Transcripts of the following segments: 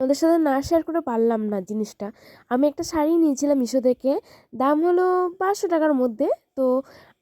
তোমাদের সাথে না শেয়ার করে পারলাম না জিনিসটা। আমি একটা শাড়ি নিয়েছিলাম মিশো থেকে, দাম হলো 500 টাকার মধ্যে। তো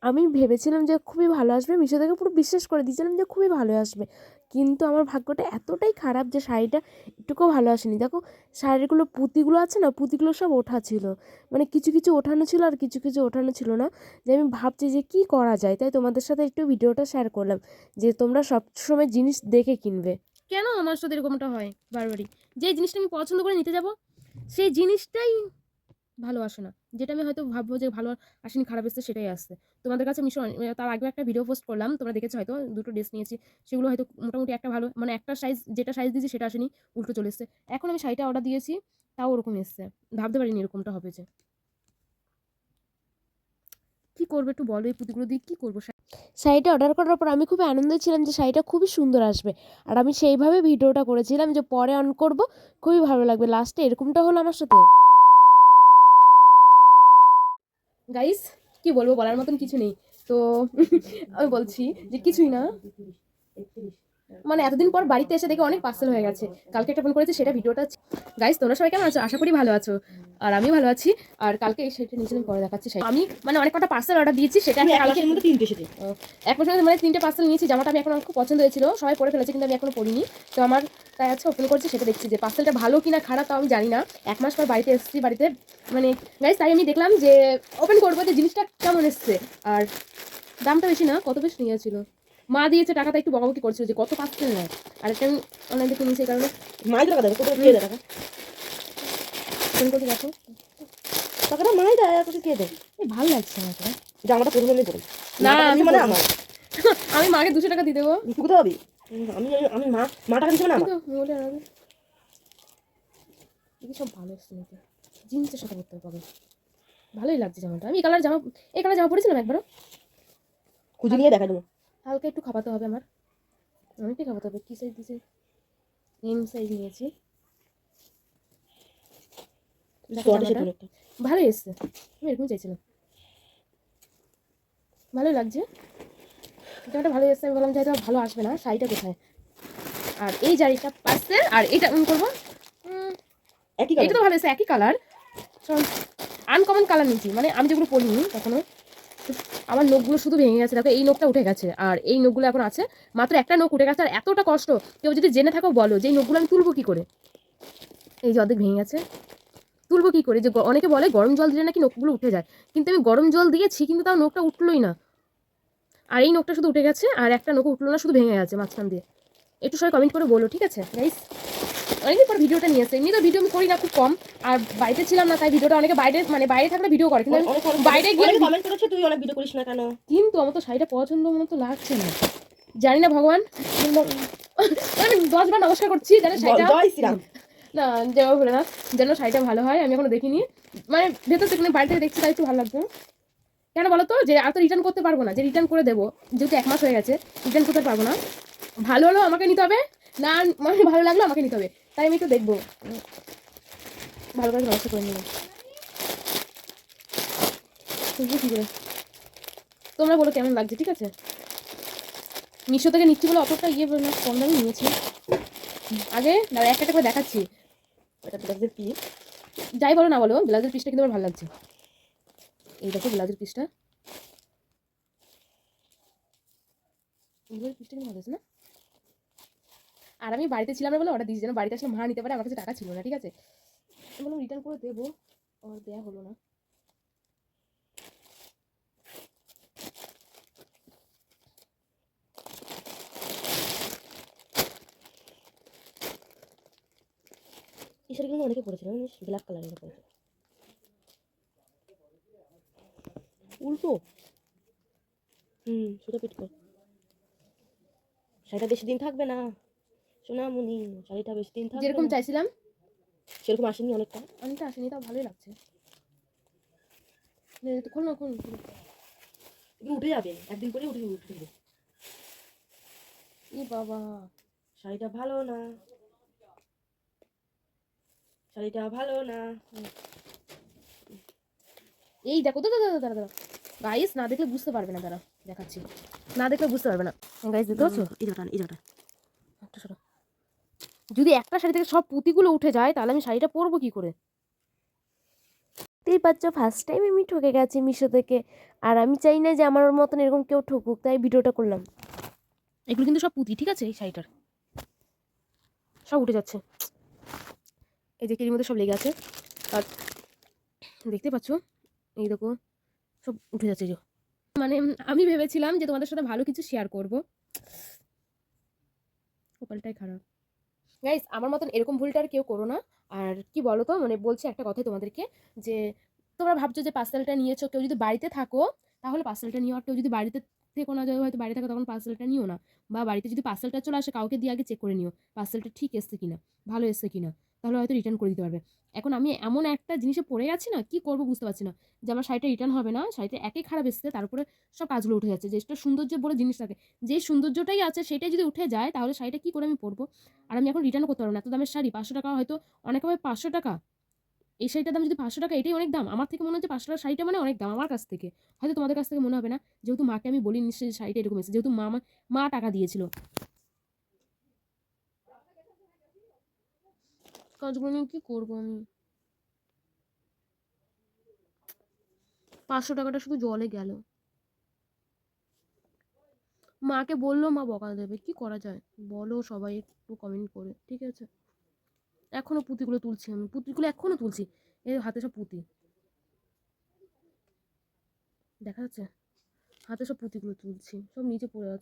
আমি ভেবেছিলাম যে খুবই ভালো আসবে, মিশো থেকে পুরো বিশ্বাস করে দিয়েছিলাম যে খুবই ভালো আসবে। কিন্তু আমার ভাগ্যটা এতটাই খারাপ যে শাড়িটা একটুকুও ভালো আসেনি। দেখো শাড়িগুলো পুঁতিগুলো আছে না, পুঁতিগুলো সব ওঠা ছিল, মানে কিছু কিছু ওঠানো ছিল আর কিছু কিছু ওঠানো ছিল না। যে আমি ভাবছি যে কি করা যায়, তাই তোমাদের সাথে একটু ভিডিওটা শেয়ার করলাম যে তোমরা সবসময় জিনিস দেখে কিনবে। কেন আমার সাথে এরকমটা হয় বারবারই? যে জিনিসটা আমি পছন্দ করে নিতে যাব সেই জিনিসটাই ভালো আসে না, যেটা আমি হয়তো ভাববো যে ভালো আসেনি, খারাপ এসছে, সেটাই আসছে। তোমাদের কাছে মিশো তার আগেও একটা ভিডিও পোস্ট করলাম, তোমরা দেখেছো হয়তো, দুটো ড্রেস নিয়েছি, সেগুলো হয়তো মোটামুটি একটা ভালো, মানে একটা সাইজ, যেটা সাইজ দিয়েছি সেটা আসেনি, উল্টো চলে এসছে। এখন আমি শাড়িটা অর্ডার দিয়েছি, তাও ওরকম এসছে। ভাবতে পারিনি এরকমটা হবে যে। কি করবো একটু বলো, এই পুঁতিগুলো দিয়ে কি করবো? শাড়িটা অর্ডার করার পর আমি খুবই আনন্দিত ছিলাম যে শাড়িটা খুবই সুন্দর আসবে, আর আমি সেইভাবে ভিডিওটা করেছিলাম যে পরে অন করব, খুবই ভালো লাগবে। লাস্টে এরকমটা হলো আমার সাথে। গাইস কি বলবো, বলার মতন কিছু নেই। তো আমি বলছি যে কিছুই না, মানে এতদিন পর বাড়িতে এসে দেখে অনেক পার্সেল হয়ে গেছে। কালকে একটা ফোন করেছে, সেটা ভিডিওটা। গাইস তোমরা সবাই কেমন আছো? আশা করি ভালো আছো, আর আমি ভালো আছি। আর কালকে এই শাড়িটা নিয়েছিলাম, পরে দেখাচ্ছি। আমি মানে অনেক কটা পার্সেল অর্ডার দিয়েছি, সেটা কালকে তিনটে সেটে এক মাসের মধ্যে মানে 3টে পার্সেল নিয়েছি। জামাটা আমি এখন আমার খুব পছন্দ হয়েছিল, সবাই পরে ফেলেছে কিন্তু আমি এখনো পরিনি। তো আমার তাই আজকে ওপেন করছি, সেটা দেখছি যে পার্সেলটা ভালো কিনা খারাপ তাও আমি জানি না। 1 মাস পর বাড়িতে এসেছি, বাড়িতে মানে গাইস তাই আমি দেখলাম যে ওপেন করবো যে জিনিসটা কেমন এসছে। আর দামটা বেশি না, কত বেশ নিয়েছিল, মা দিয়েছে টাকাটা, একটু বকাবকি করছিল যে কত পার্সেল নেয়। আর একটা আমি অনলাইন থেকে নিয়েছি, এই কারণে মাই টাকা দেবে, কোথাও দিয়ে দেয় টাকা, ফোন করে দেখো টাকাটা মাই দেয়, আর কিছু কে দেয়। ভালো লাগছে আমার এটা, জামাটা পছন্দ হলে পরে না, আমি মানে আমার আমি মাকে 200 টাকা দিয়ে দেবো, কোথাও হবে। আমি আমি মা টাকা দিচ্ছে না আমার, বলে আর এই সব ভালো এসছে নাকি, জিন্সের সাথে করতে হবে। ভালোই লাগছে জামাটা। আমি এই কালার জামা পরেছিলাম একবারও, খুঁজে নিয়ে দেখা দেবো। হালকা একটু খাওয়াতে হবে আমার, অনেকটাই খাওয়াতে হবে। কি সাইজ দিয়েছে? এম সাইজ নিয়েছি। ভালোই এসছে, আমি এরকম চাইছিলাম। ভালোই লাগছে জামাটা, ভালোই এসছে। আমি বললাম যে এটা ভালো আসবে না, শাড়িটা কোথায়? আর এই জারিটা পার্সেল, আর এটা করবো একই, এটা তো ভালো এসছে, একই কালার, আনকমন কালার নিয়েছি। মানে আমি যেগুলো পরিনি কখনো, আমার নখগুলো শুধু ভেঙে গেছে। দেখো এই নখটা উঠে গেছে, আর এই নখগুলো এখন আছে, মাত্র একটা নখ উঠে গেছে। আর এতটা কষ্ট, কেউ যদি জেনে থাকো বলো যে এই নখগুলো আমি তুলবো কি করে। এই যে অর্ধেক ভেঙে গেছে, তুলবো কি করে? যে অনেকে বলে গরম জল দিলে নাকি নখগুলো উঠে যায়, কিন্তু আমি গরম জল দিয়েছি কিন্তু তাও নখটা উঠলোই না। আর এই নখটা শুধু উঠে গেছে, আর একটা নখ উঠলো না, শুধু ভেঙে গেছে মাঝখান দিয়ে। একটু সবাই কমেন্ট করে বলো, ঠিক আছে গাইস? অনেকদিন পর ভিডিওটা নিয়ে এসে, এমনি তো ভিডিও আমি করি না, খুব কম। আর বাড়িতে ছিলাম না, তাই ভিডিওটা অনেকে বাইরে, মানে বাইরে থাকলে ভিডিও করে, কিন্তু বাইরে গিয়ে কমেন্ট করেছে তুই অনেক ভিডিও করিস না কেন। কিন্তু আমার তো শাড়িটা পছন্দ মতো লাগছে না, জানি না ভগবান। আমি 10 বার নমস্কার করছি যেন শাড়িটা, না যাওয়া হলো না, যেন শাড়িটা ভালো হয়। আমি এখনো দেখিনি, মানে ভেতর থেকে বাড়ি থেকে দেখছি, তাই একটু ভালো লাগবে। কেন বলো তো, যে আর তো রিটার্ন করতে পারবো না, যে রিটার্ন করে দেবো, যেহেতু 1 মাস হয়ে গেছে, রিটার্ন করতে পারবো না। ভালো হলেও আমাকে নিতে হবে, না মানে ভালো লাগলো আমাকে নিতে হবে, তাই আমি একটু দেখবো। ভালো করে ব্যবস্থা করে নিলাম, বুঝলি কি করে? তোমরা বলো কেমন লাগছে, ঠিক আছে? মিশো থেকে নিচ্ছি বলে অতটা ইয়ে না, কম দামে নিয়েছি। আগে দাঁড়া একটা করে দেখাচ্ছি, এটা ব্লাউজের পিস, যাই বলো না বলো, ব্লাউজের পিসটা কিন্তু আমার ভালো লাগছে। এই দেখো ব্লাউজের পিসটা, ব্লাউজের পিসটা কিন্তু ভালো আছে না? আর আমি বাড়িতে ছিলাম না বলে অর্ডার দিয়েছি, যেন বাড়িতে আসলে মা নিতে পারে, আমার কাছে টাকা ছিল না, ঠিক আছে? আমি বললাম রিটার্ন করে দেবো, আর দেওয়া হলো না। এই শাড়িগুলো অনেকে পরেছিল, ব্ল্যাক কালারের পরেছে, উল্টো। সেটা পিট কর, শাড়িটা বেশি দিন থাকবে না সোনামণি, শাড়িটা বেশি দিন থাকবে, যেরকম চাইছিলাম সেরকম আসেনি, অনেকটা আসেনি, তাও ভালোই লাগছে। খোল না, খোল, উঠে যাবে একদিন পরে, উঠে যাবে। ই বাবা, শাড়িটা ভালো না, শাড়িটা ভালো না। এই দেখো, দাদা দাদা দাদা দাদা গাইস, না দেখলে বুঝতে পারবে না, দাঁড়া দেখাচ্ছি, না দেখলে বুঝতে পারবে না। গাইস দেখতে পাচ্ছ, এই জায়গাটা একটা ছোট, যদি একটা শাড়ি থেকে সব পুঁতিগুলো উঠে যায় তাহলে আমি শাড়িটা পরবো কি করে? দেখতেই পাচ্ছ ফার্স্ট টাইম আমি ঠকে গেছি মিশো থেকে, আর আমি চাই না যে আমার মতন এরকম কেউ ঠকুক, তাই ভিডিওটা করলাম। এগুলো কিন্তু সব পুঁতি, ঠিক আছে? এই শাড়িটার সব উঠে যাচ্ছে, এই যে কেরির মধ্যে সব লেগে আছে। আর দেখতে পাচ্ছ এই দেখো সব উঠে যাচ্ছে। যে মানে আমি ভেবেছিলাম যে তোমাদের সাথে ভালো কিছু শেয়ার করব, কপালটাই খারাপ। গাইস, আমার মতন এরকম ভুলটা আর কেউ করো না। আর কি বলো তো, মানে বলছি একটা কথাই তোমাদেরকে, যে তোমরা ভাবছো যে পার্সেলটা নিয়েছো, কেউ যদি বাড়িতে থাকো তাহলে পার্সেলটা নিও, আর কেউ যদি বাড়িতে থেকো না, যদি হয়তো বাড়িতে থাকো তখন পার্সেলটা নিও না। বা বাড়িতে যদি পার্সেলটা চলে আসে কাউকে দিয়ে আগে চেক করে নিও পার্সেলটা ঠিক এসছে কিনা, ভালো এসছে কিনা, তাহলে হয়তো রিটার্ন করে দিতে পারবে। এখন আমি এমন একটা জিনিসে পড়ে গেছি না, কি করবো বুঝতে পারছি না, যে আমার শাড়িটা রিটার্ন হবে না, শাড়িটা একই খারাপ এসছে, তার উপরে সব কাজগুলো উঠে যাচ্ছে। যেটা সৌন্দর্য বলে জিনিস থাকে, যে সৌন্দর্যটাই আছে সেটাই যদি উঠে যায় তাহলে শাড়িটা কি করে আমি পরবো? আর আমি এখন রিটার্ন করতে পারবো না, এত দামের শাড়ি, 500 টাকা, হয়তো অনেক হবে 500 টাকা। এই শাড়িটার দাম যদি 500 টাকা, এটাই অনেক দাম। আমার থেকে মনে হচ্ছে 500 টাকার শাড়িটা মানে অনেক দাম আমার কাছ থেকে, হয়তো তোমাদের কাছ থেকে মনে হবে না, যেহেতু মাকে আমি বলি নিশ্চয়ই শাড়িটা এরকম এসেছে, যেহেতু মা টাকা দিয়েছিল। কাজগুলো নিয়ে কি করবো আমি? 500 টাকাটা শুধু জলে গেল। মাকে বললো মা বকা দেবে, কি করা যায় বলো সবাই একটু কমেন্ট করে, ঠিক আছে? এখনো পুঁতিগুলো তুলছি, আমি পুঁতিগুলো এখনো তুলছি, এই হাতে সব পুঁতি দেখা যাচ্ছে, হাতে সব পুঁতিগুলো তুলছি, সব নিচে পড়ে আছে।